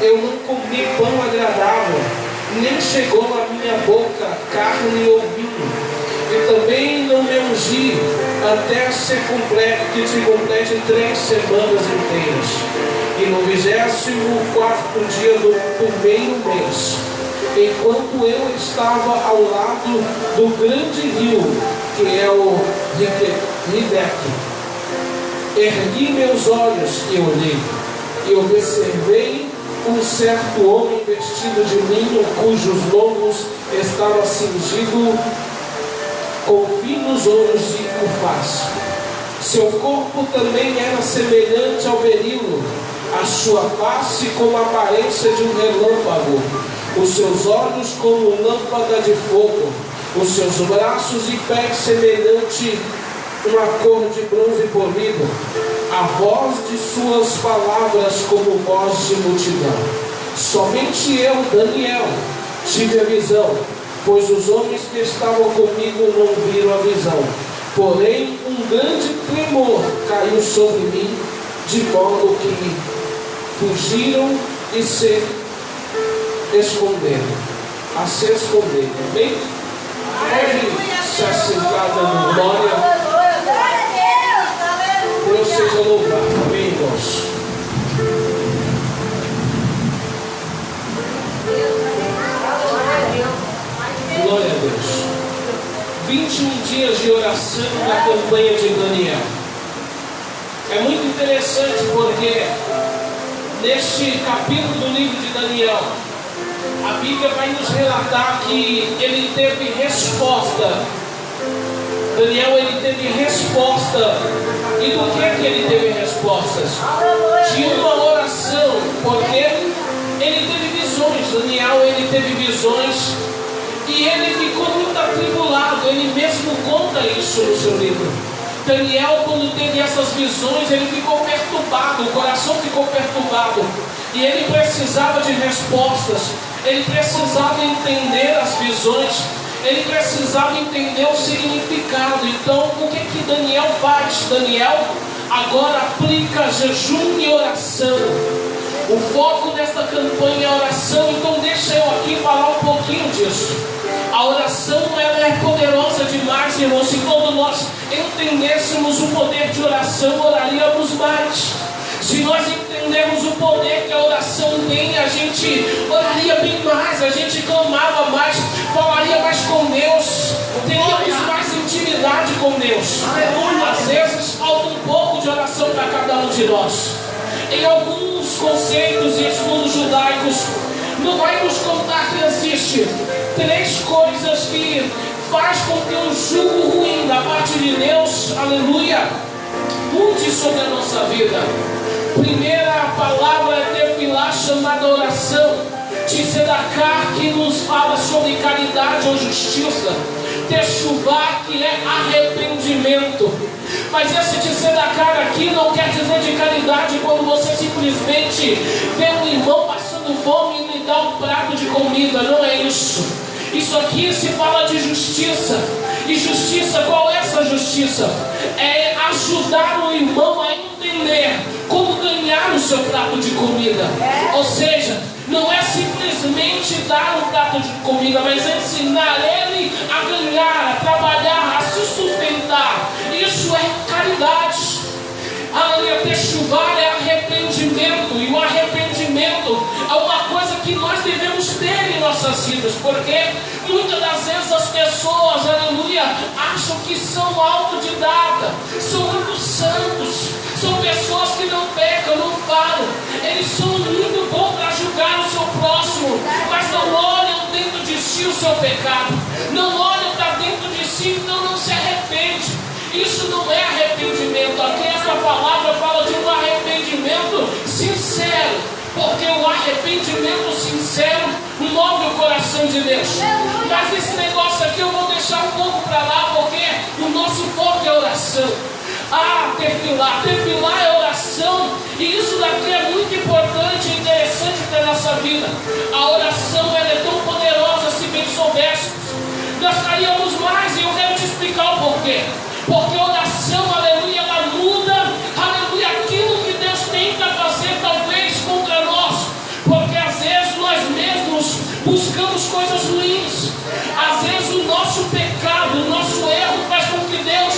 eu não comi pão agradável, nem chegou à minha boca carne ou vinho. E também não me ungi até que se complete 3 semanas inteiras. E no 24º dia do primeiro mês, enquanto eu estava ao lado do grande rio, que é o Rideque, ergui meus olhos e olhei, e observei um certo homem vestido de linho, cujos lombos estavam cingidos com finos ouros de ufaz. Seu corpo também era semelhante ao berilo, a sua face como a aparência de um relâmpago, os seus olhos como lâmpada de fogo, os seus braços e pés semelhante uma cor de bronze polido, a voz de suas palavras como voz de multidão. Somente eu, Daniel, tive a visão, pois os homens que estavam comigo não viram a visão. Porém, um grande tremor caiu sobre mim, de modo que fugiram e se esconderam. Amém? Pode se assentar dando glória. Deus seja louvado. Amém, irmãos? Glória a Deus. 21 dias de oração na campanha de Daniel. É muito interessante porque neste capítulo do livro de Daniel, a Bíblia vai nos relatar que ele teve resposta. Daniel, ele teve resposta. E do que ele teve respostas? De uma oração, porque ele teve visões. Daniel, ele teve visões e ele ficou muito atribulado. Ele mesmo conta isso no seu livro. Daniel, quando teve essas visões, ele ficou perturbado, o coração ficou perturbado, e ele precisava de respostas, ele precisava entender as visões, ele precisava entender o significado. Então, o que Daniel faz? Daniel agora aplica jejum e oração. O foco desta campanha é a oração, então deixa eu aqui falar um pouquinho disso. A oração, ela é poderosa demais, irmãos. Se quando nós entendêssemos o poder de oração, oraríamos mais. Se nós entendermos o poder que a oração tem, a gente oraria bem mais, a gente clamava mais, falaria mais com Deus, teríamos mais intimidade com Deus. Às vezes falta um pouco de oração para cada um de nós. Em alguns conceitos e estudos judaicos, não vai nos contar que existe 3 coisas que faz com que um jugo ruim da parte de Deus, aleluia, mude sobre a nossa vida. Primeira palavra é tefilá, chamada oração. Tzedaká, que nos fala sobre caridade ou justiça. Techuvá, que é arrependimento. Mas esse tzedaká aqui não quer dizer de caridade quando você simplesmente vê um irmão passando fome e lhe dá um prato de comida. Não é isso. Isso aqui se fala de justiça. E justiça, qual é essa justiça? É ajudar o irmão a entender como ganhar o seu prato de comida. Ou seja, não é simplesmente dar um prato de comida, mas ensinar ele a ganhar, a trabalhar, a se sustentar. Isso é caridade. A techuvá é arrependimento. E o arrependimento é uma coisa que nós devemos ter em nossas vidas, porque muitas das vezes as pessoas, aleluia, acham que são autodidatas, são muito santos, são pessoas que não pecam, não falam, eles são muito bons para julgar o seu próximo, mas não olham dentro de si o seu pecado, não olham para dentro de si, então não se arrepende. Isso não é arrependimento. Aqui essa palavra fala de um arrependimento sincero, porque o arrependimento sincero move o coração de Deus. Mas esse negócio aqui eu vou deixar um pouco para lá, porque o nosso foco é oração. Tefilá é oração, e isso daqui é muito importante e interessante para a nossa vida. A oração, ela é tão poderosa, se bem soubéssemos, nós estaríamos mais, e eu quero te explicar o porquê. Porque a oração, aleluia, ela muda, aleluia, aquilo que Deus tem para fazer, talvez contra nós. Porque buscamos coisas ruins. Às vezes o nosso pecado, o nosso erro faz com que Deus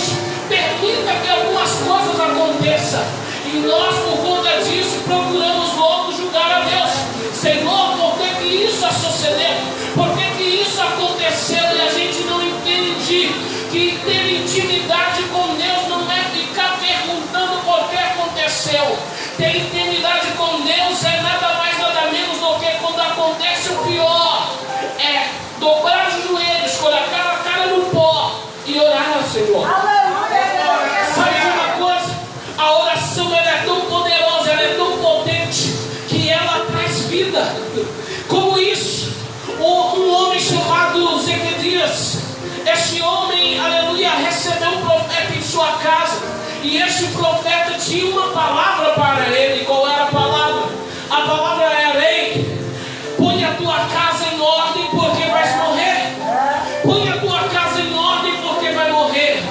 permita que algumas coisas aconteçam. E nós, por conta disso, procuramos logo julgar a Deus. Senhor, por que isso sucedeu? Por que isso aconteceu? E a gente não entende que ter intimidade com Deus não é ficar perguntando por que aconteceu. Ter intimidade com Deus é nada mais, nada menos do que quando acontece o pior. É dobrar os joelhos, colocar a cara no pó e orar ao Senhor. Sabe de uma coisa? A oração ela é tão poderosa, ela é tão potente, que ela traz vida. Como isso, um homem chamado Zequedias, este homem, aleluia, recebeu um profeta em sua casa. E este profeta tinha uma palavra para ele. Qual era a palavra? A palavra era: ei, põe a tua casa em ordem porque vais morrer. Põe a tua casa em ordem porque vai morrer.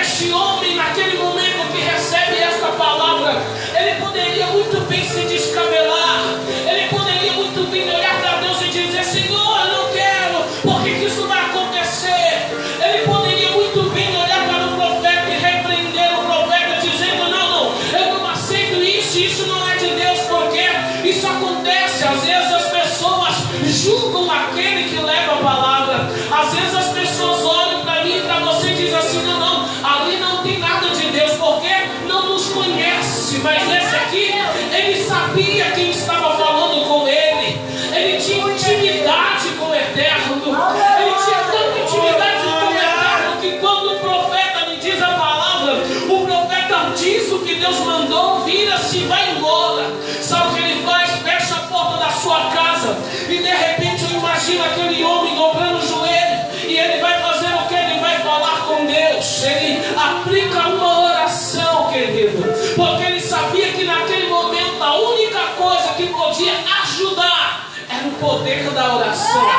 Este homem, naquele momento que recebe esta palavra, ele poderia muito bem se descabelar. Ele poderia muito bem olhar para Deus e dizer: Senhor, eu não quero, porque que isso vai acontecer? Ele poderia muito bem olhar para o profeta e repreender o profeta, dizendo: não, eu não aceito isso não é de Deus, porque isso acontece. Às vezes as pessoas julgam aquele que leva a palavra. Às vezes as pessoas olham para mim e para você e dizem assim: não, ali não tem nada de Deus, porque não nos conhece. Mas esse aqui, ele sabia quem estava falando com ele. Ele tinha intimidade com o Eterno. Ele tinha tanta intimidade com o Eterno que quando o profeta me diz a palavra, o profeta diz o que Deus mandou, vira-se e vai embora. Sabe o que ele faz? Fecha a porta da sua casa e de repente eu imagino aquele homem dobrando o joelho e ele vai fazer o que? Ele vai falar com Deus. Ele aplica uma oração, querido, porque ele sabia que naquele momento a única coisa que podia ajudar era o poder da oração.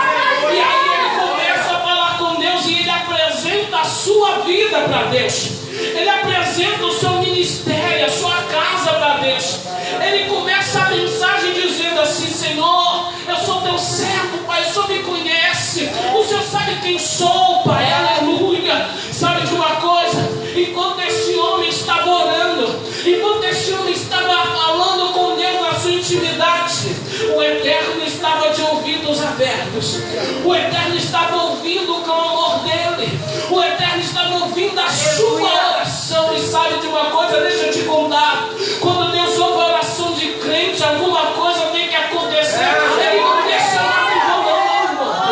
E aí ele começa a falar com Deus e ele apresenta a sua vida para Deus. Ele apresenta o seu ministério, a sua casa para Deus. Ele começa a mensagem dizendo assim: Senhor, eu sou teu servo, Pai, o Senhor me conhece, o Senhor sabe quem sou, Pai, aleluia. Sabe de uma coisa? Enquanto este homem estava orando, enquanto este homem estava falando com Deus na sua intimidade, o Eterno estava de ouvidos abertos. O Eterno estava ouvindo o clamor dele. O Eterno estava ouvindo a sua oração. E sabe de uma coisa? Deixa eu te contar. Quando Deus ouve a oração de crente, alguma coisa tem que acontecer. Ele não deixa nada, não.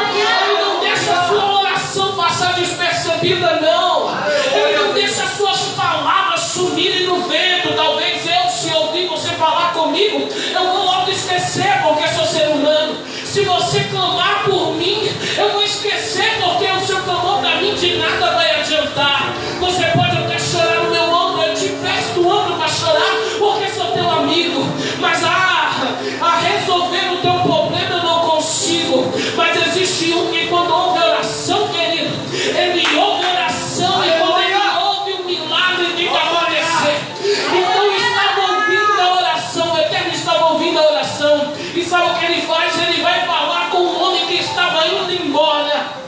Ele não deixa a sua oração passar despercebida, não. Ele não deixa as suas palavras sumirem no vento. Talvez eu, se ouvir você falar comigo, eu vou logo esquecer, porque sou ser humano. Se você clamar por mim, eu vou esquecer, porque o seu clamor para mim de nada vai adiantar. Você pode até chorar no meu ombro, eu te empresto o ombro para chorar, porque sou teu amigo. Mas a resolver o teu problema eu não consigo. Mas existe um que quando ouve a oração, querido, ele ouve a oração, e quando ele ouve o milagre tem que acontecer. Então estava ouvindo a oração, o Eterno estava ouvindo a oração. E sabe o que ele faz? Ele vai falar com o homem que estava indo embora.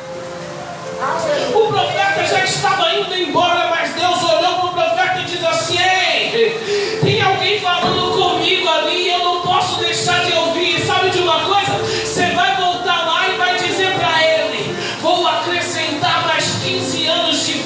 O profeta já estava indo embora, mas Deus olhou para o profeta e diz assim: ei, tem alguém falando comigo ali, eu não posso deixar de ouvir. Sabe de uma coisa? Você vai voltar lá e vai dizer para ele: vou acrescentar mais 15 anos de vida.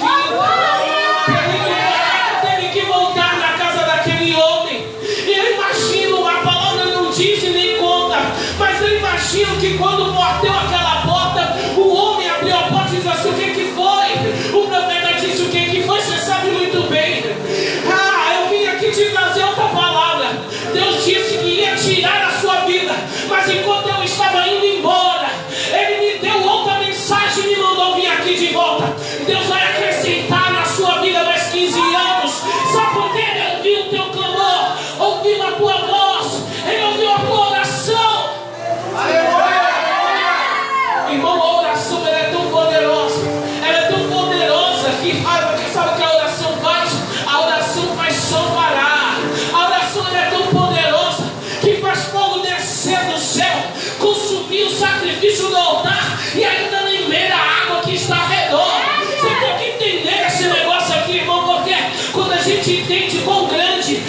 Teve que voltar na casa daquele homem. E eu imagino, a palavra não diz e nem conta, mas eu imagino que quando bateu aquela porta, o homem abriu a porta e disse assim: o que foi? O profeta disse: o que foi? Você sabe muito bem. Eu vim aqui te trazer outra palavra. Deus disse que ia tirar a sua vida, mas enquanto eu estava indo embora, Ele me deu outra mensagem e me mandou vir aqui de volta. Deus vai acrescentar na sua vida mais 15 anos. Sabe por quê? Ele ouviu o teu clamor, ouviu a tua voz, Ele ouviu a tua oração. Irmão, a oração ela é tão poderosa, ela é tão poderosa. sacrifício no altar e ainda nem meia a água que está ao redor. Você tem que entender esse negócio aqui, irmão, porque quando a gente entende quão grande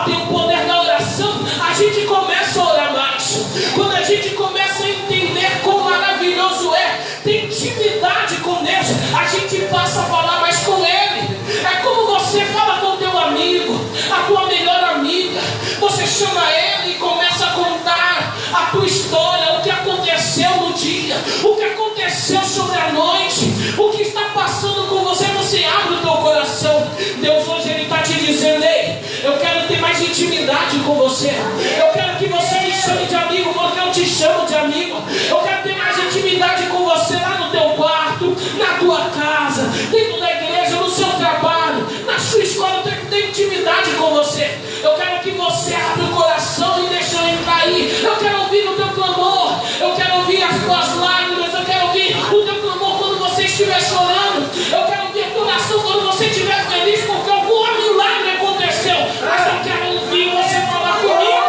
tem o poder da oração, a gente começa a orar mais. Quando a gente começa a entender quão maravilhoso é ter intimidade com Deus, a gente passa a falar mais com Ele. É como você fala com o teu amigo, a tua melhor amiga. Você chama ele e começa a contar a tua história, o que aconteceu no dia, o que aconteceu sobre a noite, o que está passando com você. Você abre o teu coração. Deus hoje Ele está te dizendo: ei, eu quero ter mais intimidade com você. Eu quero que você me chame de amigo, porque eu te chamo de amigo. Eu quero ter mais intimidade com você lá no teu quarto, na tua casa, dentro da igreja, no seu trabalho, na sua escola. Eu quero ter intimidade com você. Eu quero que você abra o coração e deixe eu entrar aí. Eu quero ouvir o teu clamor. Eu quero ouvir as tuas lágrimas. Eu quero ouvir o teu clamor quando você estiver chorando. Eu quero ouvir a tua oração quando você estiver feliz, porque algum milagre aconteceu. Mas eu quero ouvir você falar comigo.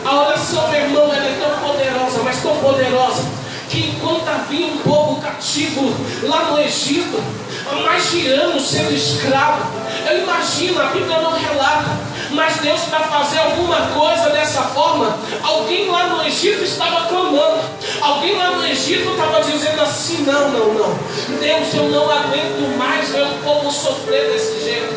A oração, meu irmão, ela é tão poderosa, mas tão poderosa, que enquanto havia um povo cativo lá no Egito, há mais de anos sendo escravo, eu imagino, a Bíblia não relata, mas Deus para fazer alguma coisa dessa forma. Alguém lá no Egito estava clamando, alguém lá no Egito estava dizendo assim: não, Deus, eu não aguento mais ver o povo sofrer desse jeito.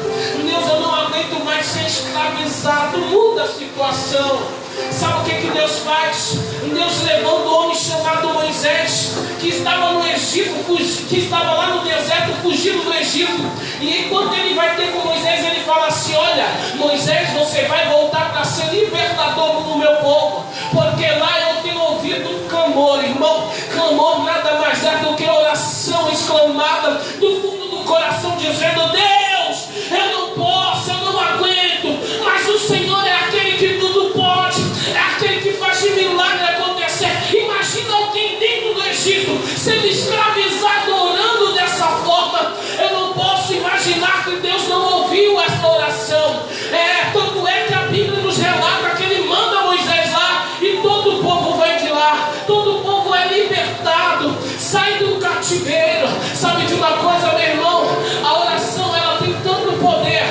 Deus, eu não aguento mais ser escravizado. Muda a situação. Sabe o que Deus faz? Deus levou um homem chamado Moisés, que estava no Egito, que estava lá no deserto, fugindo do Egito. E enquanto ele vai ter com Moisés, ele fala assim: olha, Moisés, você vai voltar para ser libertador do meu povo, porque lá eu tenho ouvido clamor, irmão. Clamor nada mais é do que oração exclamada do fundo do coração, dizendo: Deus, eu não posso, eu não aguento, mas o Senhor é aquele que tudo pode, é aquele que faz milagre acontecer. Imagina alguém dentro do Egito sendo escravizado, orando dessa forma. Eu não posso imaginar que Deus não ouviu essa oração. Tanto é que a Bíblia nos relata que Ele manda Moisés lá e todo o povo vai de lá. Todo o povo é libertado, sai do cativeiro. Sabe de uma coisa, meu irmão? A oração, ela tem tanto poder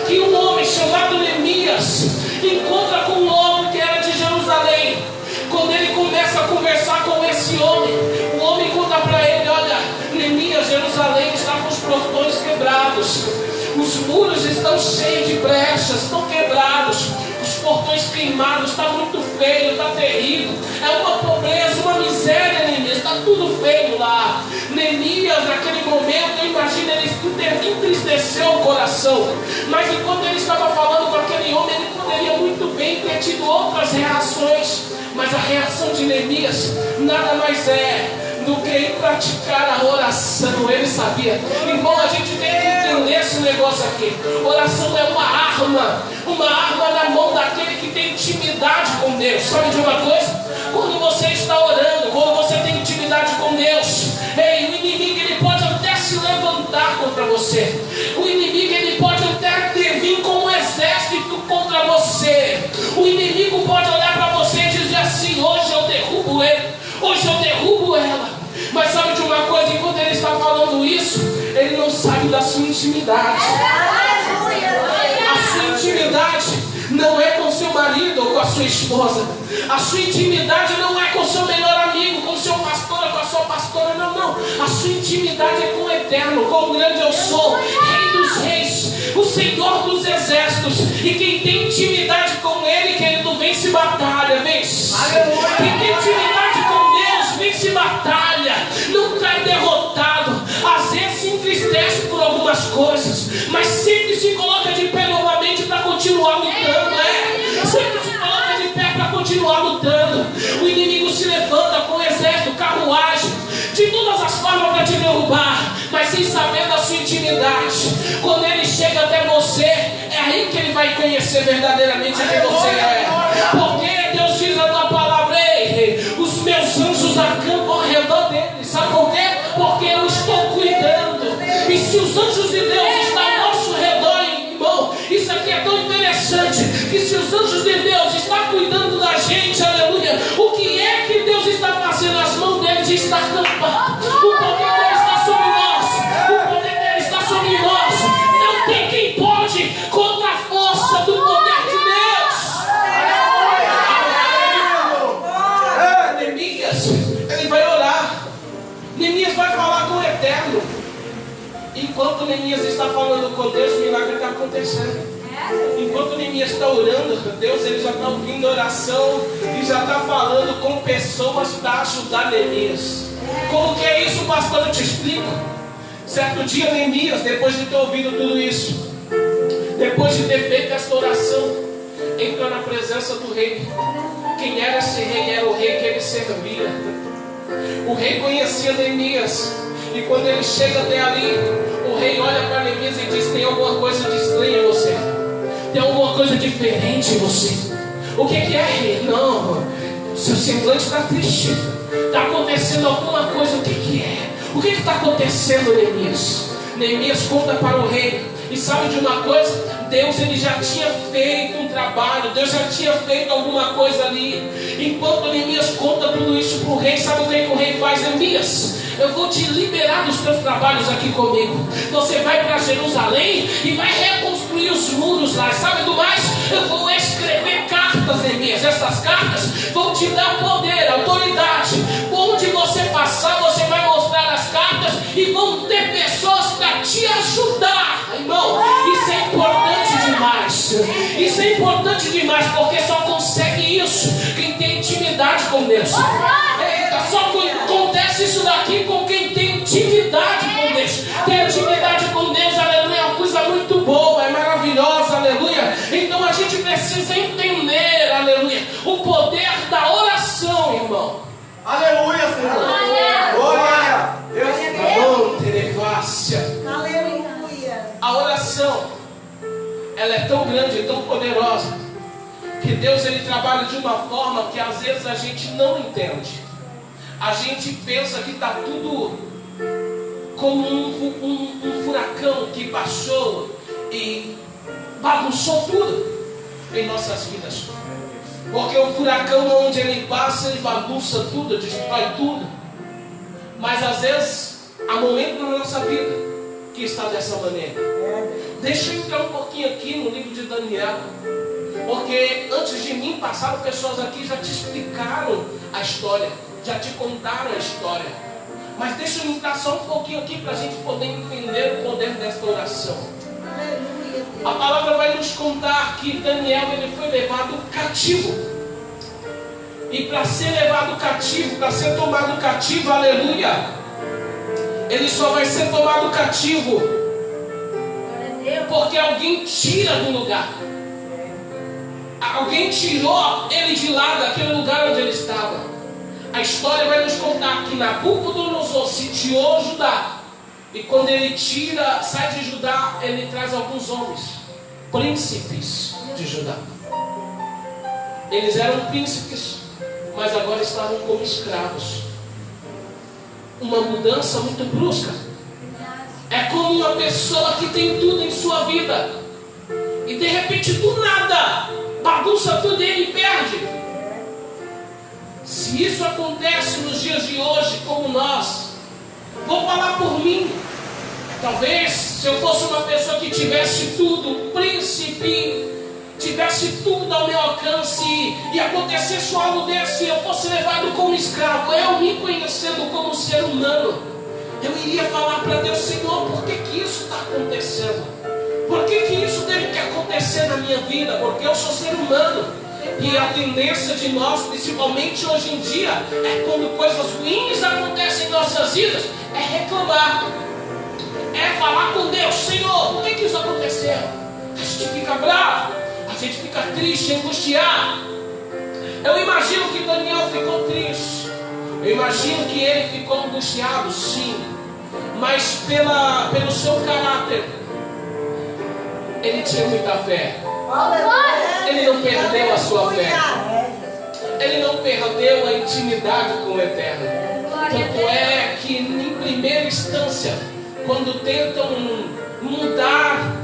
que um homem chamado Neemias encontra com um homem que era de Jerusalém. Quando ele começa a conversar com esse homem, o homem conta para ele: olha, Neemias, Jerusalém está com os portões quebrados, os muros estão cheios de brechas, estão quebrados, os portões queimados, está muito feio, está terrível, é uma pobreza, uma miséria, Neemias, está tudo feio lá. Neemias, naquele momento, eu imagino, ele entristeceu o coração, mas enquanto ele estava falando com aquele homem, ele poderia muito bem ter tido outras reações, mas a reação de Neemias nada mais é do que ir praticar a oração. Ele sabia. Irmão, a gente tem que entender esse negócio aqui. Oração é uma arma na mão daquele que tem intimidade com Deus. Sabe de uma coisa? Quando você está orando, quando você tem intimidade com Deus, o inimigo ele pode até se levantar contra você. O inimigo ele pode até vir com um exército contra você. O inimigo pode olhar para você e dizer assim: hoje eu derrubo ele, hoje eu derrubo ela. Mas sabe de uma coisa? Enquanto ele está falando isso, ele não sabe da sua intimidade. A sua intimidade não é com seu marido ou com a sua esposa. A sua intimidade não é com o seu melhor amigo, com o seu pastor ou com a sua pastora. Não. A sua intimidade é com o Eterno, com o grande eu sou, Rei dos reis, o Senhor dos exércitos. E quem tem intimidade com Ele, querido, vence batalha, vence. Quem tem intimidade com Deus, vence batalha, nunca é derrotado. Às vezes se entristece por algumas coisas, mas sempre se coloca de pé novamente para continuar lutando. Sempre se coloca de pé para continuar lutando. O inimigo se levanta com exército, carruagem, de todas as formas para te derrubar, mas sem saber da sua intimidade. Quando ele chega até você, é aí que ele vai conhecer verdadeiramente quem você é. Porque Deus diz na tua palavra: os meus anjos acampam ao redor dele. Sabe por quê? Porque eu estou cuidando. E se os anjos de Deus estão ao nosso redor, irmão, isso aqui é tão interessante, que se os anjos de Deus estão cuidando da gente, aleluia, Neemias está falando com Deus, o milagre está acontecendo. Enquanto Neemias está orando, Deus ele já está ouvindo a oração e já está falando com pessoas para ajudar Neemias. Como que é isso, pastor? Eu te explico. Certo dia, Neemias, depois de ter ouvido tudo isso, depois de ter feito essa oração, entrou na presença do rei. Quem era esse rei? Era o rei que ele servia. O rei conhecia Neemias. E quando ele chega até ali, o rei olha para Neemias e diz: tem alguma coisa de estranha em você? Tem alguma coisa diferente em você? O que é, rei? Não, seu semblante está triste. Está acontecendo alguma coisa. O que é? O que está acontecendo, Neemias? Neemias conta para o rei. E sabe de uma coisa? Deus ele já tinha feito um trabalho. Deus já tinha feito alguma coisa ali. Enquanto Neemias conta tudo isso para o rei, sabe o que o rei faz? Neemias, eu vou te liberar dos teus trabalhos aqui comigo. Você vai para Jerusalém e vai reconstruir os muros lá. Sabe do mais? Eu vou escrever cartas, Neemias. Essas cartas vão te dar poder, autoridade. Onde você passar, você vai mostrar as cartas e vão ter pessoas para te ajudar. Irmão, isso é importante demais. Isso é importante demais, porque só consegue isso quem tem intimidade com Deus. Eita, só acontece isso daqui com quem tem intimidade com Deus. Ter intimidade com Deus, aleluia, é uma coisa muito boa, é maravilhosa, aleluia. Então a gente precisa entender, aleluia, o poder da oração, irmão. Aleluia, Senhor. Glória. Deus. Terefácia. Aleluia. A oração, ela é tão grande, tão poderosa, que Deus ele trabalha de uma forma que às vezes a gente não entende. A gente pensa que está tudo como um furacão que passou e bagunçou tudo em nossas vidas. Porque o furacão, onde ele passa, ele bagunça tudo, destrói tudo. Mas às vezes há momentos na nossa vida que está dessa maneira. Deixa eu entrar um pouquinho aqui no livro de Daniel, porque antes de mim passaram pessoas aqui já te explicaram a história, já te contaram a história. Mas deixa eu entrar só um pouquinho aqui para a gente poder entender o poder desta oração. A palavra vai nos contar que Daniel ele foi levado cativo. E para ser levado cativo, para ser tomado cativo, aleluia, ele só vai ser tomado cativo porque alguém tira do lugar. Alguém tirou ele de lá, daquele lugar onde ele estava. A história vai nos contar que Nabucodonosor sitiou Judá. E quando ele sai de Judá, ele traz alguns homens, príncipes de Judá. Eles eram príncipes, mas agora estavam como escravos. Uma mudança muito brusca. É como uma pessoa que tem tudo em sua vida e de repente do nada bagunça tudo e ele perde. Se isso acontece nos dias de hoje como nós, vou falar por mim. Talvez se eu fosse uma pessoa que tivesse tudo, príncipe, tivesse tudo ao meu alcance e acontecesse algo desse, eu fosse levado como escravo, eu me conhecendo como ser humano, eu iria falar para Deus: Senhor, por que isso está acontecendo? Por que isso teve que acontecer na minha vida? Porque eu sou ser humano. E a tendência de nós, principalmente hoje em dia, é quando coisas ruins acontecem em nossas vidas, é reclamar, é falar com Deus: Senhor, por que isso aconteceu? A gente fica bravo, a gente fica triste, angustiado. Eu imagino que Daniel ficou triste, eu imagino que ele ficou angustiado, sim, mas pelo seu caráter, ele tinha muita fé. Ele não perdeu a sua fé. Ele não perdeu a intimidade com o Eterno. Tanto é que em primeira instância, quando tentam mudar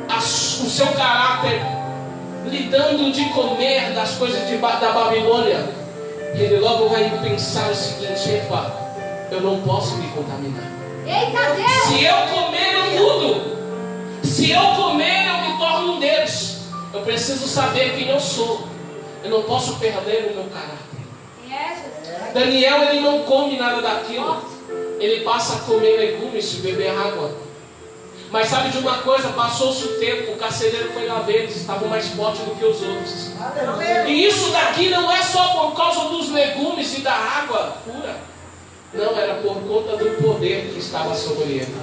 o seu caráter, lhe dando de comer das coisas da Babilônia, ele logo vai pensar o seguinte: epa, eu não posso me contaminar. Eita Deus! Se eu comer, eu mudo. Se eu comer, eu me torno um deles. Eu preciso saber quem eu sou. Eu não posso perder o meu caráter. Daniel, ele não come nada daquilo. Ele passa a comer legumes e beber água. Mas sabe de uma coisa? Passou-se o tempo, o carcereiro foi lá ver, eles estavam mais fortes do que os outros. E isso daqui não é só por causa dos legumes e da água pura. Não, era por conta do poder que estava sobre ele.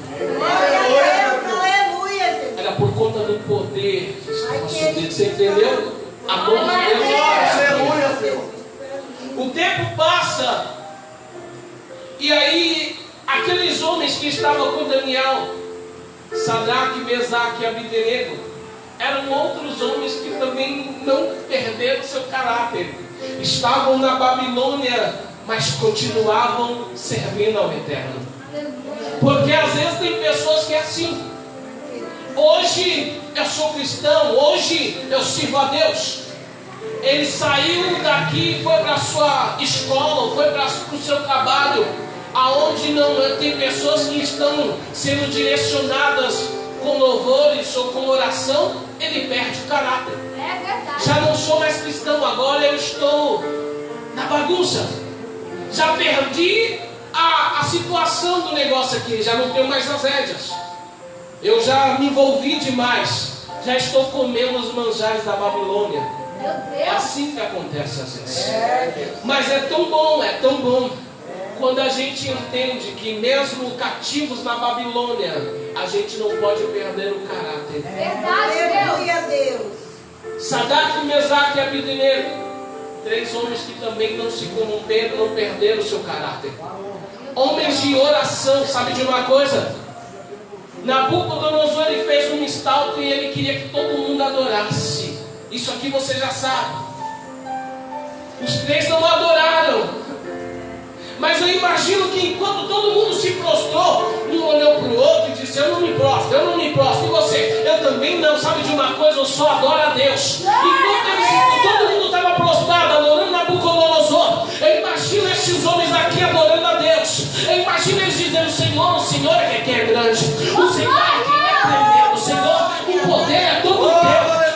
Era por conta do poder que estava sobre ele. Você entendeu? A mão de Deus. O tempo passa. E aí, aqueles homens que estavam com Daniel, Sadraque, Mesaque e Abdenego, eram outros homens que também não perderam seu caráter. Estavam na Babilônia, mas continuavam servindo ao Eterno. Porque às vezes tem pessoas que é assim. Hoje eu sou cristão, hoje eu sirvo a Deus. Ele saiu daqui, foi para a sua escola, foi para o seu trabalho, aonde não tem pessoas que estão sendo direcionadas com louvores ou com oração, ele perde o caráter. É verdade. Já não sou mais cristão, agora eu estou na bagunça. Já perdi a situação do negócio aqui, já não tenho mais as rédeas. Eu já me envolvi demais, já estou comendo os manjares da Babilônia. Meu É Deus. assim que acontece às vezes. Mas é tão bom, quando a gente entende que mesmo cativos na Babilônia, a gente não pode perder o caráter. Verdade, Deus. Sadraque, Mesaque e Abdenego, 3 homens que também não se corromperam, não perderam o seu caráter. Homens de oração, sabe de uma coisa? Nabucodonosor, ele fez um estalto e ele queria que todo mundo adorasse. Isso aqui você já sabe. Os 3 não adoraram. Mas eu imagino que enquanto todo mundo se prostrou, um olhou para o outro e disse: eu não me prostro. E você? Eu também não. Sabe de uma coisa? Eu só adoro a Deus. Enquanto todo mundo estava prostrado, adorando Nabucodonosor, eu imagino esses homens aqui adorando a Deus. Eu imagino eles dizendo: Senhor, o Senhor é quem é grande. O Senhor é quem é tremendo. Senhor, o poder é todo teu.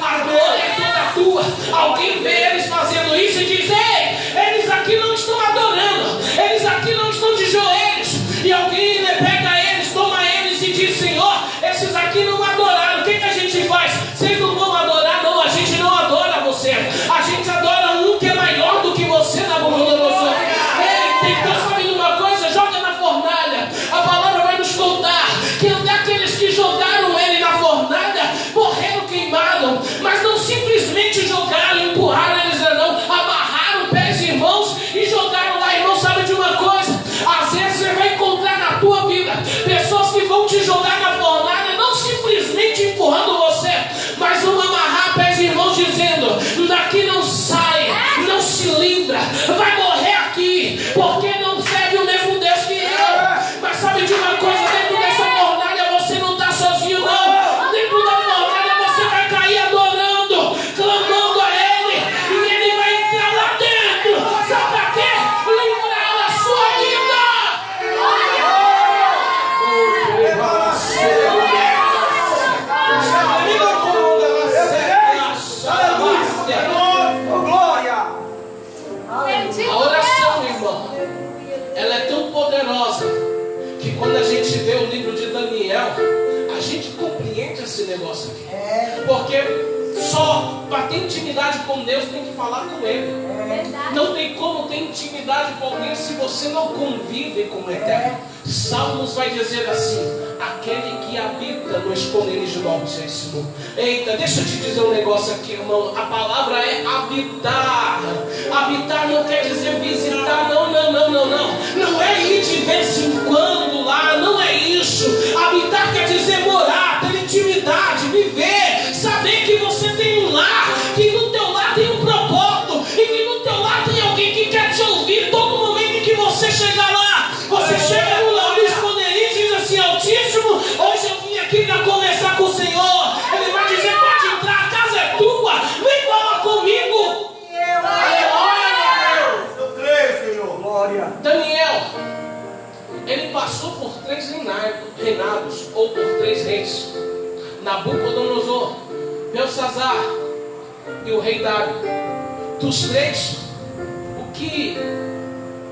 A glória é toda tua. Alguém vê eles fazendo isso e diz: ei, eles aqui não estão adorando. Eles aqui não estão de joelhos. E alguém pega eles, toma eles e diz: Senhor, esses aqui não adoraram. O que a gente faz? Vocês não vão adorar? Não, a gente não adora você. A gente adora um que é maior do que você, Nabucodonosor. Ei, então sabe de uma coisa? Joga na fornalha. A palavra vai nos contar que daqueles que jogaram ele na fornalha, morreram queimados. Mas não simplesmente jogaram, empurraram eles, não. Amarraram pés e mãos e jogaram lá. Irmão, sabe de uma coisa? Às vezes você vai encontrar na tua vida pessoas que vão te jogar na fornalha, não simplesmente empurrando você, mas vão amarrar pés e mãos dizendo: daqui não sai, não se livra, vai morrer aqui, porque não serve o mesmo Deus que eu. Mas sabe de uma coisa? Dentro dessa fornalha você não está sozinho, não. Dentro da fornalha você vai cair adorando, clamando a Ele, e Ele vai entrar lá dentro. Sabe para quê? Livrar a sua vida. A oração, irmão, ela é tão poderosa que quando a gente vê o livro de Daniel, a gente compreende esse negócio aqui. Porque só para ter intimidade com Deus tem que falar com Ele. Não tem como ter intimidade com alguém se você não convive com o Eterno. Salmos vai dizer assim: aquele que habita no esconderijo do Altíssimo. Eita, deixa eu te dizer um negócio aqui, irmão. A palavra é habitar. Habitar não quer dizer visitar, não. Não é ir de vez em quando lá, não é isso. Habitar quer dizer morar, ter intimidade, viver, saber que você tem um lar, que no teu lar tem um propósito, e que no teu lar tem alguém que quer te ouvir. Todo momento em que você chegar lá, você chega no esconderijo e diz assim: Altíssimo, hoje eu vim aqui para conversar com o Senhor. Ele vai dizer: pode entrar, a casa é tua, vem falar comigo. Eu creio, Senhor. Glória. Daniel, ele passou por 3 reinados, ou por 3 reis: Nabucodonosor, Belsazar e o rei Dário. Dos 3, o que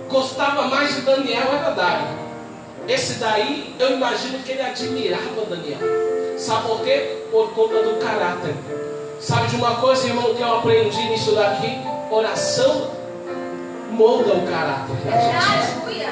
gostava mais de Daniel era Dário. Esse daí, eu imagino que ele admirava Daniel. Sabe por quê? Por conta do caráter. Sabe de uma coisa, irmão, que eu aprendi nisso daqui? Oração molda o caráter da gente.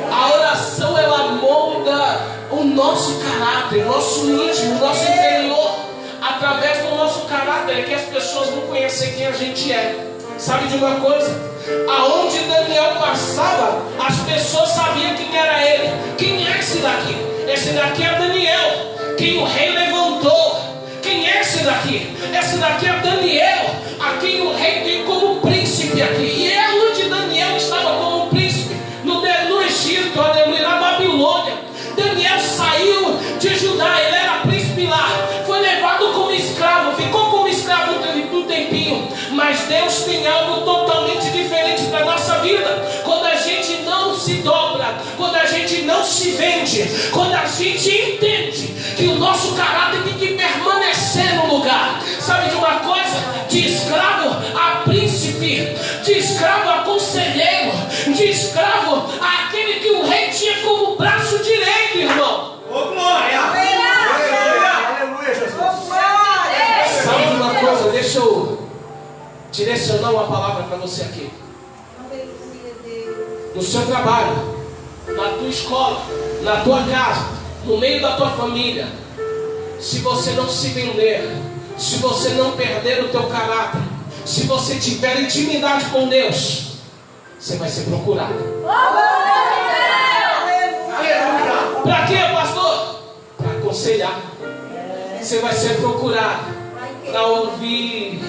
A oração, ela molda o nosso caráter, o nosso íntimo, o nosso interior. Através do nosso caráter é que as pessoas vão conhecer quem a gente é. Sabe de uma coisa? Aonde Daniel passava, as pessoas sabiam quem era ele. Quem é esse daqui? Esse daqui é Daniel, quem o rei levantou. Quem é esse daqui? Esse daqui é Daniel, a quem o rei tem como príncipe aqui. E é onde Daniel estava como príncipe, no Egito, aleluia, na Babilônia. Daniel saiu de Judá, ele era príncipe lá, foi levado como escravo, ficou como escravo um tempinho. Mas Deus tem algo totalmente diferente para a nossa vida. Quando a gente não se dobra, quando a gente não se vende, quando a gente entende que o nosso caráter tem que permanecer no lugar. Sabe de uma coisa? De escravo a príncipe, de escravo a conselheiro, de escravo àquele que o rei tinha como braço direito, irmão. Ô glória! Aleluia, Jesus! Sabe de uma coisa? Deixa eu direcionar uma palavra para você aqui. No seu trabalho, na tua escola, na tua casa, no meio da tua família, se você não se vender, se você não perder o teu caráter, se você tiver intimidade com Deus, você vai ser procurado. Para quê, pastor? Para aconselhar. Você vai ser procurado para ouvir.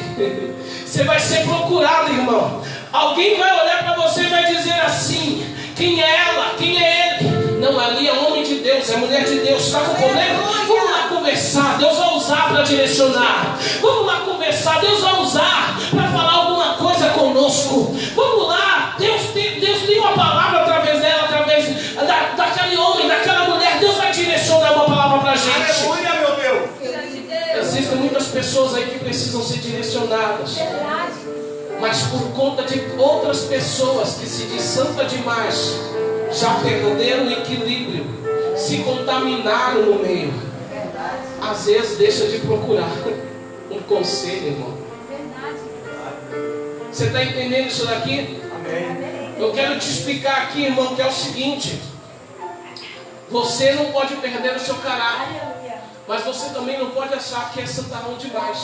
Você vai ser procurado, irmão. Alguém vai olhar para você e vai dizer assim: quem é ela? Quem é ele? Não, ali é homem de Deus, é mulher de Deus. Está com problema? Vamos lá conversar. Deus vai usar para direcionar. Vamos lá conversar. Deus vai usar para falar alguma coisa conosco. Vamos lá. Deus tem uma palavra através dela, através daquele homem, daquela mulher. Deus vai direcionar uma palavra para a gente. Aleluia, meu Deus! Existem muitas pessoas aí que precisam ser direcionadas. Mas por conta de outras pessoas que se diz santa demais, já perderam o equilíbrio, se contaminaram no meio. Às vezes deixa de procurar um conselho, irmão. Você está entendendo isso daqui? Amém. Eu quero te explicar aqui, irmão, que é o seguinte: você não pode perder o seu caráter, mas você também não pode achar que é santarrão demais.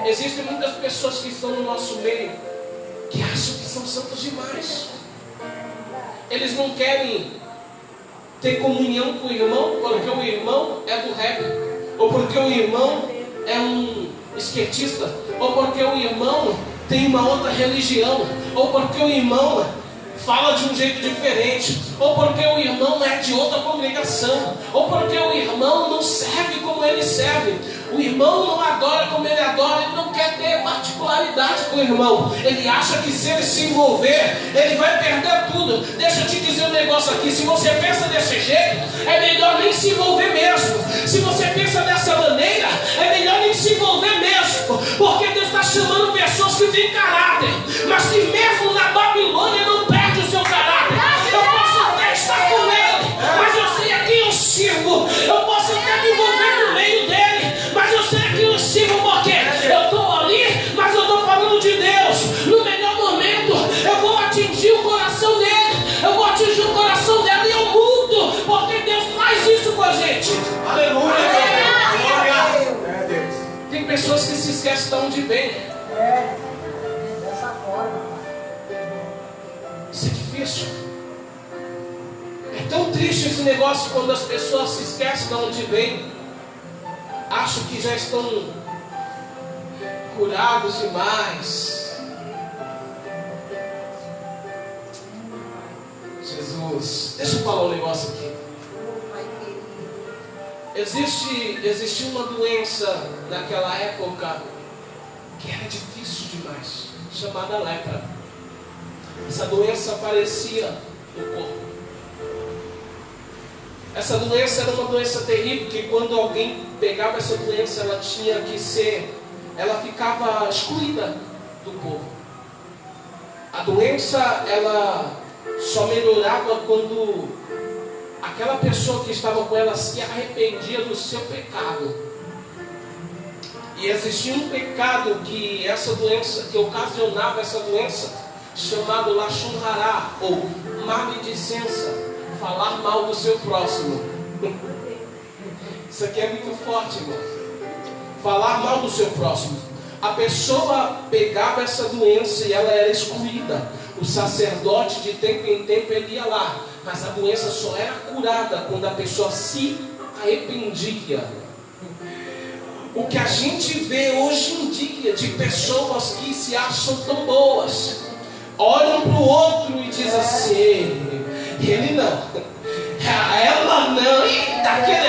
Existem muitas pessoas que estão no nosso meio que acham que são santos demais. Eles não querem ter comunhão com o irmão porque o irmão é do rap, ou porque o irmão é um esquerdista, ou porque o irmão tem uma outra religião, ou porque o irmão fala de um jeito diferente, ou porque o irmão é de outra congregação, ou porque o irmão não serve como ele serve. O irmão não adora como ele adora. Ele não quer ter particularidade com o irmão. Ele acha que se ele se envolver, ele vai perder tudo. Deixa eu te dizer um negócio aqui: se você pensa desse jeito, é melhor nem se envolver mesmo. Se você pensa dessa maneira, é melhor nem se envolver mesmo, porque Deus está chamando pessoas que têm caráter, mas que mesmo na Babilônia não perde o seu caráter. Eu posso até estar com ele, mas eu sei a quem eu sirvo. Eu posso até me envolver no meio dele, mas eu sei a quem eu sirvo, porque eu estou ali, mas eu estou falando de Deus. No melhor momento eu vou atingir o coração dele, eu vou atingir o coração dela, e eu mudo, porque Deus faz isso com a gente. Aleluia! Glória! Tem pessoas que se esquecem de onde vem. Dessa forma. Isso é difícil. É tão triste esse negócio quando as pessoas se esquecem de onde vem. Acham que já estão curados demais. Jesus, deixa eu falar um negócio aqui. Existia uma doença naquela época que era difícil demais, chamada lepra. Essa doença aparecia no corpo. Essa doença era uma doença terrível, que quando alguém pegava essa doença, ela ficava excluída do povo. A doença, ela só melhorava quando a aquela pessoa que estava com ela se arrependia do seu pecado. E existia um pecado que essa doença, que ocasionava essa doença, chamado Lashon Hará, ou maledicência, falar mal do seu próximo. Isso aqui é muito forte, irmão. Falar mal do seu próximo. A pessoa pegava essa doença e ela era excluída. O sacerdote, de tempo em tempo, ele ia lá, mas a doença só era curada quando a pessoa se arrependia. O que a gente vê hoje em dia de pessoas que se acham tão boas, olham para o outro e dizem assim: ele não, ela não, e aquele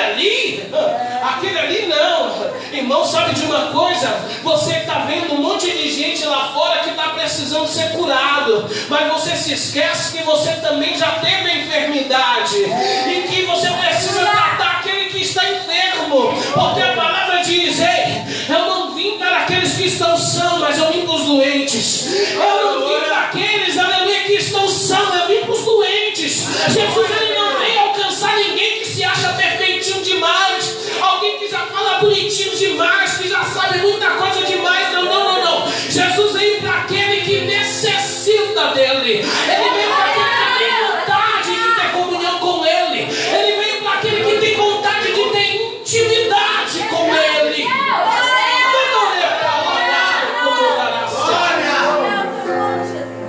ali não. Irmão, sabe de uma coisa? Você está vendo um monte de gente lá fora que está precisando ser curado, mas você se esquece que você também já teve a enfermidade e que você precisa tratar aquele que está enfermo, porque a palavra diz: ei, eu não vim para aqueles que estão sãos, mas eu vim para os doentes. Eu não vim para aqueles, aleluia, que estão sãos, eu vim para os doentes. Jesus, ele não veio alcançar ninguém que se acha perfeitinho demais, alguém que já fala bonitinho demais, que já sabe muita coisa demais. Não. Jesus veio para aquele que necessita dele. Ele veio para aquele que tem vontade de ter comunhão com ele. Ele veio para aquele que tem vontade de ter intimidade com ele.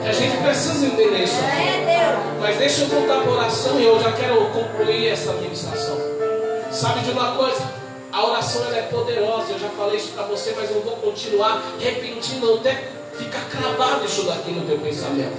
A gente precisa entender isso. Mas deixa eu voltar para a oração e eu já quero concluir essa ministração. Sabe de uma coisa? A oração ela é poderosa. Eu já falei isso para você, mas eu vou continuar repetindo até ficar cravado isso daqui no teu pensamento.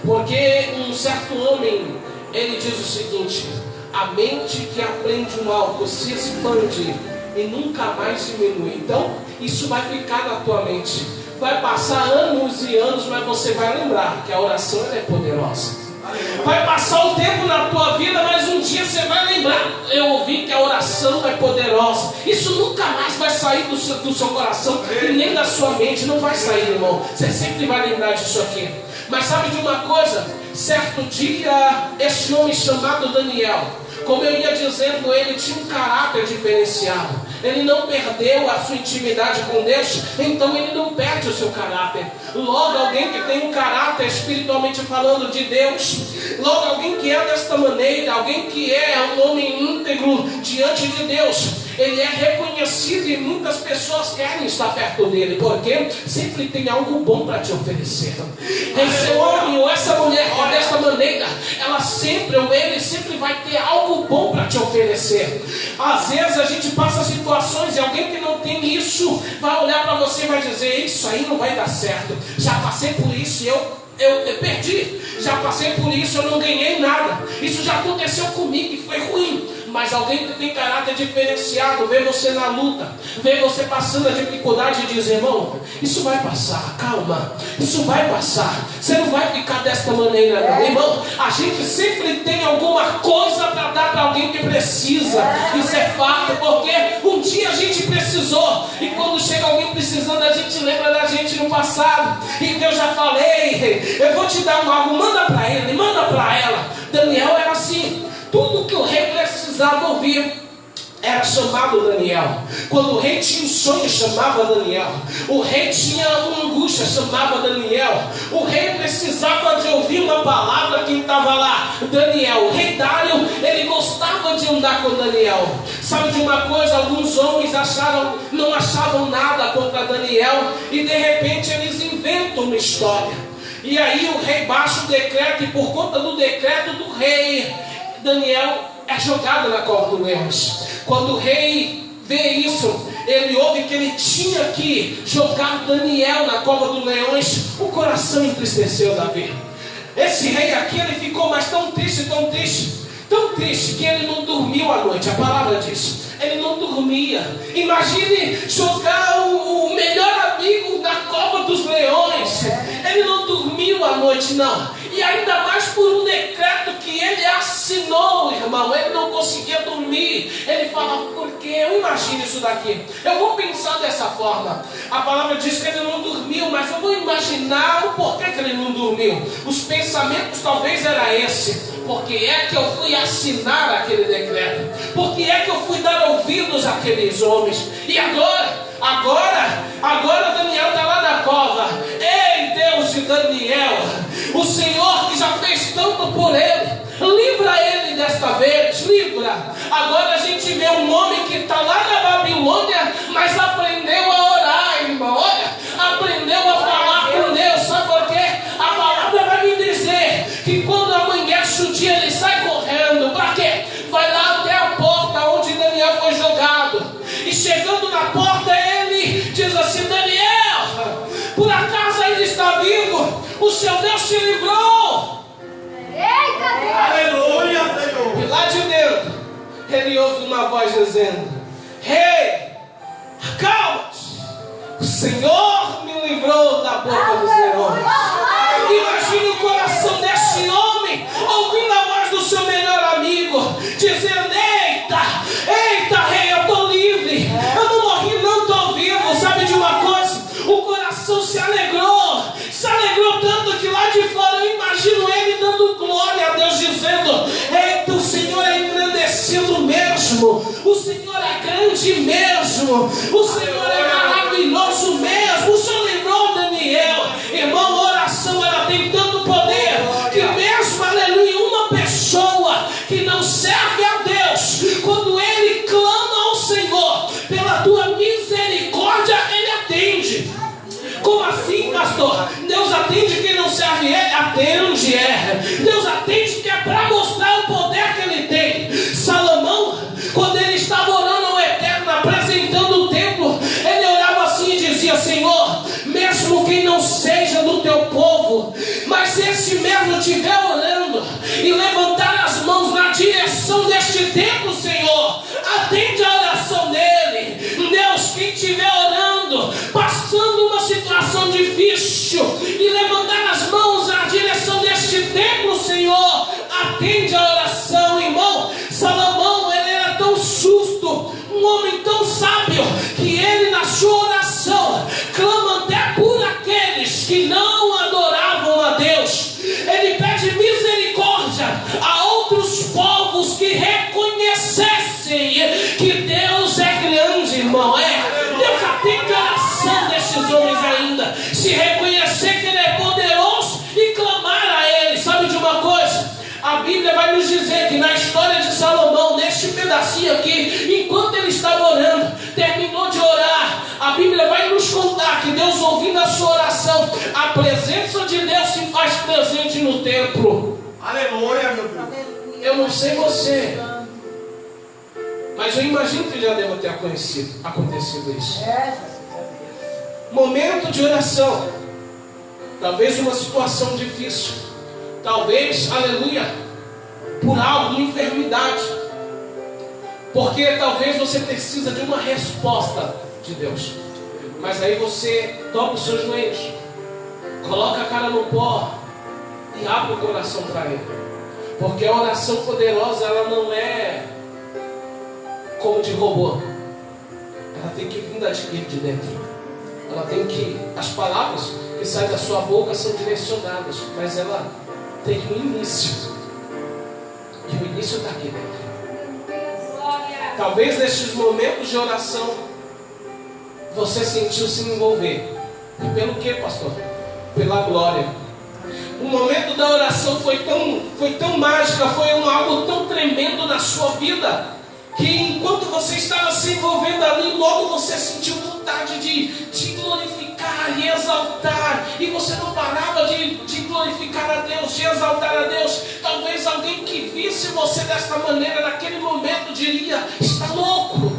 Porque um certo homem, ele diz o seguinte: a mente que aprende um algo se expande e nunca mais diminui. Então, isso vai ficar na tua mente. Vai passar anos e anos, mas você vai lembrar que a oração ela é poderosa. Vai passar o tempo na tua vida, mas um dia você vai lembrar: eu ouvi que a oração é poderosa. Isso nunca mais vai sair do seu coração e nem da sua mente. Não vai sair, irmão. Você sempre vai lembrar disso aqui. Mas sabe de uma coisa? Certo dia, esse homem chamado Daniel, como eu ia dizendo, ele tinha um caráter diferenciado. Ele não perdeu a sua intimidade com Deus, então ele não perde o seu caráter. Logo, alguém que tem um caráter espiritualmente falando de Deus, logo alguém que é desta maneira, alguém que é um homem íntegro diante de Deus, ele é reconhecido e muitas pessoas querem estar perto dele, porque sempre tem algo bom para te oferecer. Esse homem ou essa mulher que é desta maneira, ela sempre ou ele sempre vai ter algo bom para te oferecer. Às vezes a gente passa situações e alguém que não tem isso vai olhar para você e vai dizer: isso aí não vai dar certo. Já passei por isso e eu perdi. Já passei por isso, eu não ganhei nada. Isso já aconteceu comigo e foi ruim. Mas alguém que tem caráter diferenciado, vê você na luta, vê você passando a dificuldade e diz: irmão, isso vai passar, calma, isso vai passar, você não vai ficar desta maneira não. Irmão, a gente sempre tem alguma coisa para dar para alguém que precisa. Isso é fato, porque um dia a gente precisou, e quando chega alguém precisando, a gente lembra da gente no passado. E eu já falei: eu vou te dar algo, manda para ele, manda para ela. Daniel era assim. Tudo que o rei precisava ouvir era chamado Daniel. Quando o rei tinha um sonho, chamava Daniel. O rei tinha uma angústia, chamava Daniel. O rei precisava de ouvir uma palavra, quem estava lá? Daniel. O rei Dário, ele gostava de andar com Daniel. Sabe de uma coisa? Alguns homens não achavam nada contra Daniel, e de repente eles inventam uma história. E aí o rei baixa o decreto, e por conta do decreto do rei, Daniel é jogado na cova dos leões. Quando o rei vê isso, ele ouve que ele tinha que jogar Daniel na cova dos leões. O coração entristeceu Davi. Esse rei aqui, ele ficou mais tão triste que ele não dormiu à noite. A palavra diz: ele não dormia. Imagine jogar o melhor amigo na cova dos leões. Ele não dormiu à noite, não. E ainda mais por um decreto que ele assinou, irmão. Ele não conseguia dormir. Ele falava, por quê? Eu imagino isso daqui. Eu vou pensar dessa forma. A palavra diz que ele não dormiu, mas eu vou imaginar o porquê que ele não dormiu. Os pensamentos talvez era esse. Por que é que eu fui assinar aquele decreto? Por que é que eu fui dar ouvidos àqueles homens? E agora Daniel está lá na cova. Ei, Deus de Daniel, o Senhor que já fez tanto por ele, livra ele desta vez, livra. Agora a gente vê um homem que está lá na Babilônia, mas aprendeu a orar, irmão. Olha, aprendeu a falar com Deus. Sabe por quê? A palavra vai me dizer que quando amanhece o dia, ele sai correndo. Para quê? Vai lá até a porta onde Daniel foi jogado. E chegando na porta, ele diz assim, Daniel, por acaso ainda está vivo? O seu Deus te livrou. Eita Deus! Aleluia, Senhor. E lá de dentro, ele ouve uma voz dizendo, Rei, acalma-te, o Senhor me livrou da boca dos leões. Imagine o coração deste homem, ouvindo a voz do seu melhor amigo, dizendo, eita, rei, eu estou livre, eu não morri, não estou vivo. Sabe de uma coisa? O coração se alegrou tanto que lá de fora eu imagino ele dando glória a Deus, dizendo, eita, o Senhor é engrandecido mesmo, o Senhor é grande mesmo, o Senhor é maravilhoso mesmo, o Senhor livrou Daniel. Irmão, a oração ela tem tanto poder que mesmo, aleluia, uma pessoa que não serve a Deus, quando ele clama ao Senhor pela tua misericórdia, ele atende. Como assim, pastor? Deus atende quem não serve ele? Atende, Deus atende que é para mostrar o poder que ele tem. Salomão, quando ele estava orando ao Eterno, apresentando o templo, ele orava assim e dizia, Senhor, mesmo quem não seja do teu povo, mas se esse mesmo estiver orando e levantar as mãos na direção deste templo, Senhor, atende a oração dele. Deus, quem estiver orando, passando uma situação difícil e levantar as mãos na direção deste templo, Senhor, atende a oração. Irmão, Salomão, ele era tão justo, um homem tão sábio, que ele na sua oração clama até por aqueles que não adoravam a Deus. Ele pede misericórdia a outros povos que reconhecessem que Deus é grande, irmão. Deus atende a oração destes homens ainda, se reconhecer que ele é poderoso e clamar a ele. Sabe de uma coisa? A Bíblia vai nos dizer que na história de Salomão, neste pedacinho aqui, enquanto ele estava orando, terminou de orar, a Bíblia vai nos contar que Deus, ouvindo a sua oração, a presença de Deus se faz presente no templo. Aleluia, meu Deus. Eu não sei você, mas eu imagino que já deva ter acontecido isso. Momento de oração, talvez uma situação difícil, talvez, aleluia, por algo, uma enfermidade, porque talvez você precisa de uma resposta de Deus, mas aí você dobra os seus joelhos, coloca a cara no pó e abre o coração para Ele, porque a oração poderosa, ela não é como de robô, ela tem que vir de dentro. Ela tem que, as palavras que saem da sua boca são direcionadas, mas ela tem um início. E o início está aqui dentro. Talvez nestes momentos de oração você sentiu se envolver. E pelo que, pastor? Pela glória. O momento da oração foi tão mágica, foi algo tão tremendo na sua vida, que enquanto você estava se envolvendo ali, logo você sentiu vontade de glorificar e exaltar, e você não parava de glorificar a Deus, de exaltar a Deus. Talvez alguém que visse você desta maneira, naquele momento, diria: está louco,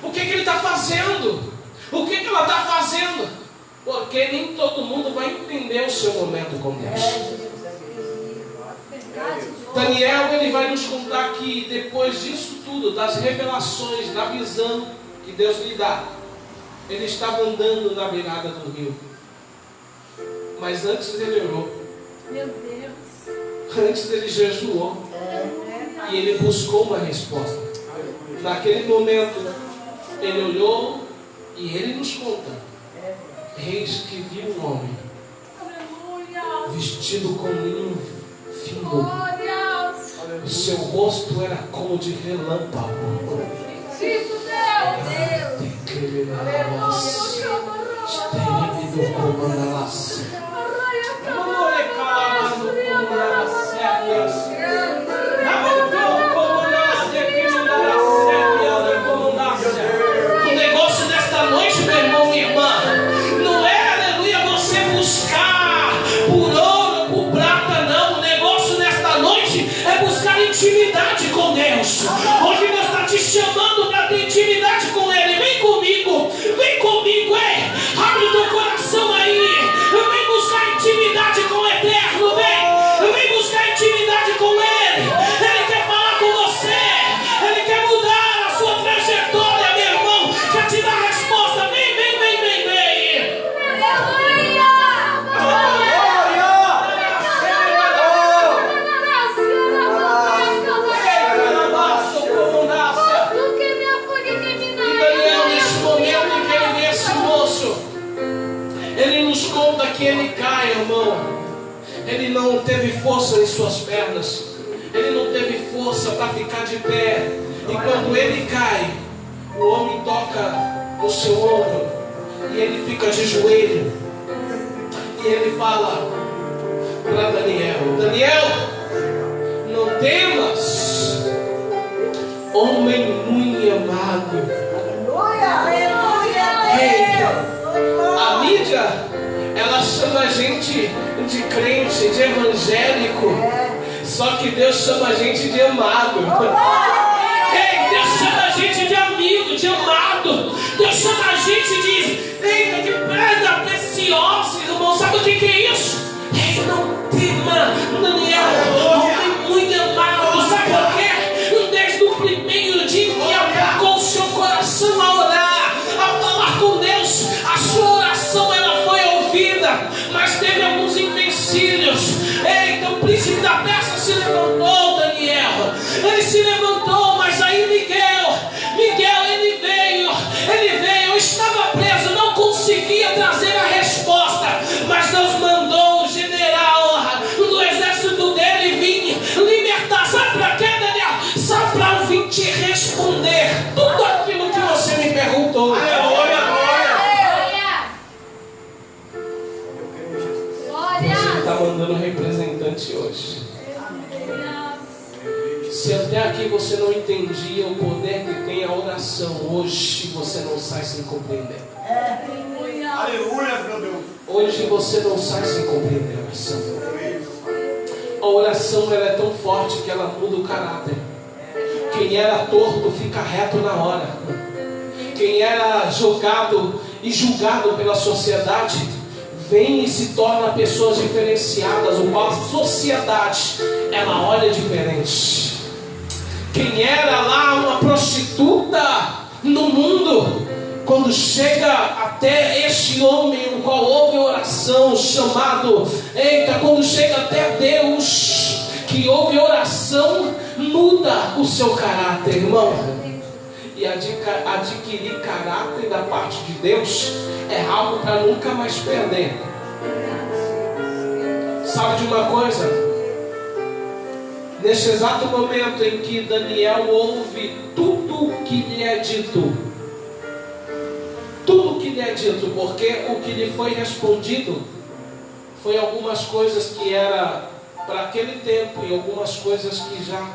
o que ele está fazendo? O que ela está fazendo? Porque nem todo mundo vai entender o seu momento com Deus. Daniel, ele vai nos contar que depois disso tudo, das revelações, da visão que Deus lhe dá, ele estava andando na beirada do rio. Mas antes ele orou. Meu Deus. Antes ele jejuou e ele buscou uma resposta. Naquele momento, ele olhou e ele nos conta: eis que vi um homem Aleluia. vestido com linho fino. Glórias. O seu rosto era como de relâmpago. Bendito Deus. O negócio desta noite, meu irmão, minha irmã, não é, aleluia, você buscar por ouro, por prata, não. O negócio nesta noite é buscar intimidade com Deus. Hoje Deus está te chamando para ter intimidade com Ele. Vem comigo, ei. Abre o teu coração aí. Vem buscar intimidade com o Eterno, vem buscar intimidade com Ele. Ele quer falar com você. Ele quer mudar a sua trajetória, meu irmão. Quer te dar a resposta. Vem. Conta que ele cai, irmão. Ele não teve força em suas pernas. Ele não teve força para ficar de pé. E quando ele cai, o homem toca no seu ombro e ele fica de joelho. E ele fala para Daniel: Daniel, não temas, homem muito amado. A mídia, ela chama a gente de crente, de evangélico. Só que Deus chama a gente de amado. Ei, Deus chama a gente de amigo, de amado. Deus chama a gente de pedra preciosa, irmão. Sabe o que é isso? Ei, não tema, Daniel, homem muito amado. Sabe por quê? Desde o primeiro dia que aplicou o seu coração a orar, a falar com Deus, a sua oração ela foi ouvida, mas teve alguns empecilhos. Eita, o príncipe da Pérsia se levantou, Daniel. Ele se levantou, mas aí Miguel, ele veio. Eu estava preso, não conseguia trazer a resposta, mas Deus mandou o general do exército dele vir libertar. Sabe para quê, Daniel? Sabe para eu vir te responder tudo aquilo que você me perguntou. Você está mandando representante hoje. Se até aqui você não entendia o poder que tem a oração, hoje você não sai sem compreender. Aleluia, meu Deus. Hoje você não sai sem compreender a oração. A oração ela é tão forte que ela muda o caráter. Quem era torto fica reto na hora. Quem era jogado e julgado pela sociedade vem e se torna pessoas diferenciadas, o qual a sociedade ela olha diferente. Quem era lá uma prostituta no mundo, quando chega até este homem, o qual ouve oração, chamado, quando chega até Deus, que ouve oração, muda o seu caráter, irmão. E adquirir caráter da parte de Deus é algo para nunca mais perder. Sabe de uma coisa? Nesse exato momento em que Daniel ouve tudo o que lhe é dito, porque o que lhe foi respondido foi algumas coisas que era para aquele tempo e algumas coisas que já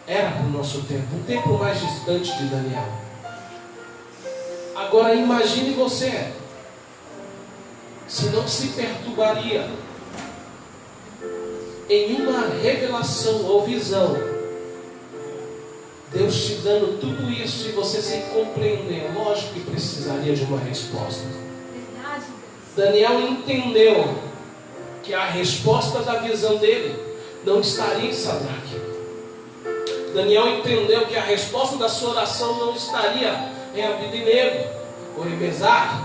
era para o nosso tempo, um tempo mais distante de Daniel. Agora imagine você, se não se perturbaria em uma revelação ou visão, Deus te dando tudo isso e você sem compreender. Lógico que precisaria de uma resposta. Daniel entendeu que a resposta da visão dele não estaria em Sadraque. Daniel entendeu que a resposta da sua oração não estaria em Abednego ou em Mesaque.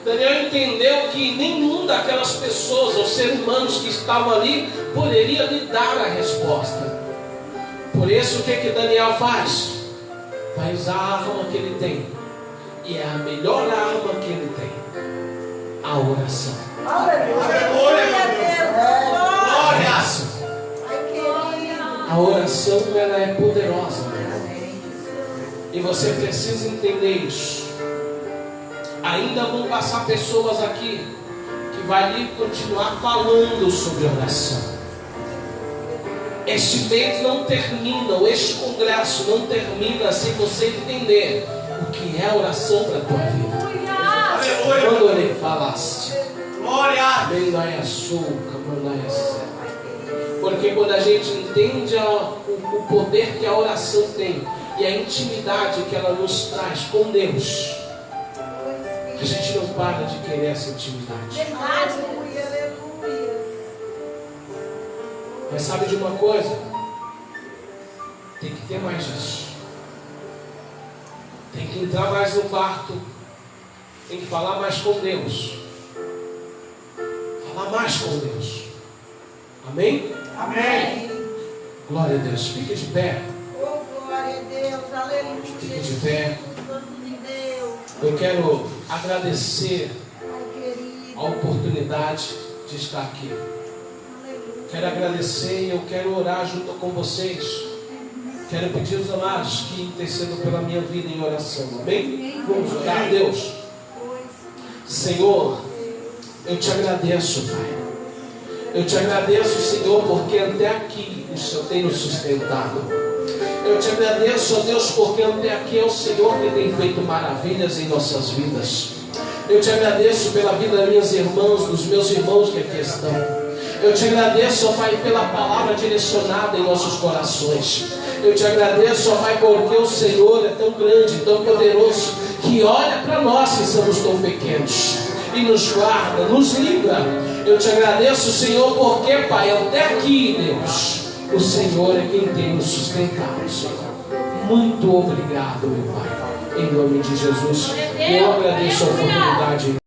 Daniel entendeu que nenhum daquelas pessoas ou seres humanos que estavam ali poderia lhe dar a resposta. Por isso, o que Daniel faz? Vai usar a arma que ele tem. E é a melhor arma que ele tem: a oração. Aleluia, glória. A oração, ela é poderosa. E você precisa entender isso. Ainda vão passar pessoas aqui que vai lhe continuar falando sobre oração. Este mês não termina, este congresso não termina sem você entender o que é oração para a tua vida. Aleluia. Quando ele falaste, Glória. porque quando a gente entende o poder que a oração tem e a intimidade que ela nos traz com Deus, a gente não para de querer essa intimidade. Mas sabe de uma coisa? Tem que ter mais disso. Tem que entrar mais no quarto. Tem que falar mais com Deus. Falar mais com Deus. Amém? Amém. Glória a Deus. Fique de pé. Glória a Deus, aleluia. Fique de pé. Santo de Deus. Eu quero agradecer Ai, querido. a oportunidade de estar aqui. Aleluia. Quero agradecer e eu quero orar junto com vocês. Quero pedir aos amados que intercedam pela minha vida em oração. Amém? Vamos orar a Deus. Senhor, eu te agradeço, Pai. Eu te agradeço, Senhor, porque até aqui o Senhor tem nos sustentado. Eu te agradeço, ó Deus, porque até aqui é o Senhor que tem feito maravilhas em nossas vidas. Eu te agradeço pela vida das minhas irmãs, dos meus irmãos que aqui estão. Eu te agradeço, ó Pai, pela palavra direcionada em nossos corações. Eu te agradeço, ó Pai, porque o Senhor é tão grande, tão poderoso, que olha para nós que somos tão pequenos e nos guarda, nos livra. Eu te agradeço, Senhor, porque, Pai, até aqui, Deus, o Senhor é quem tem nos sustentado, Senhor. Muito obrigado, meu Pai. Em nome de Jesus, eu agradeço a oportunidade.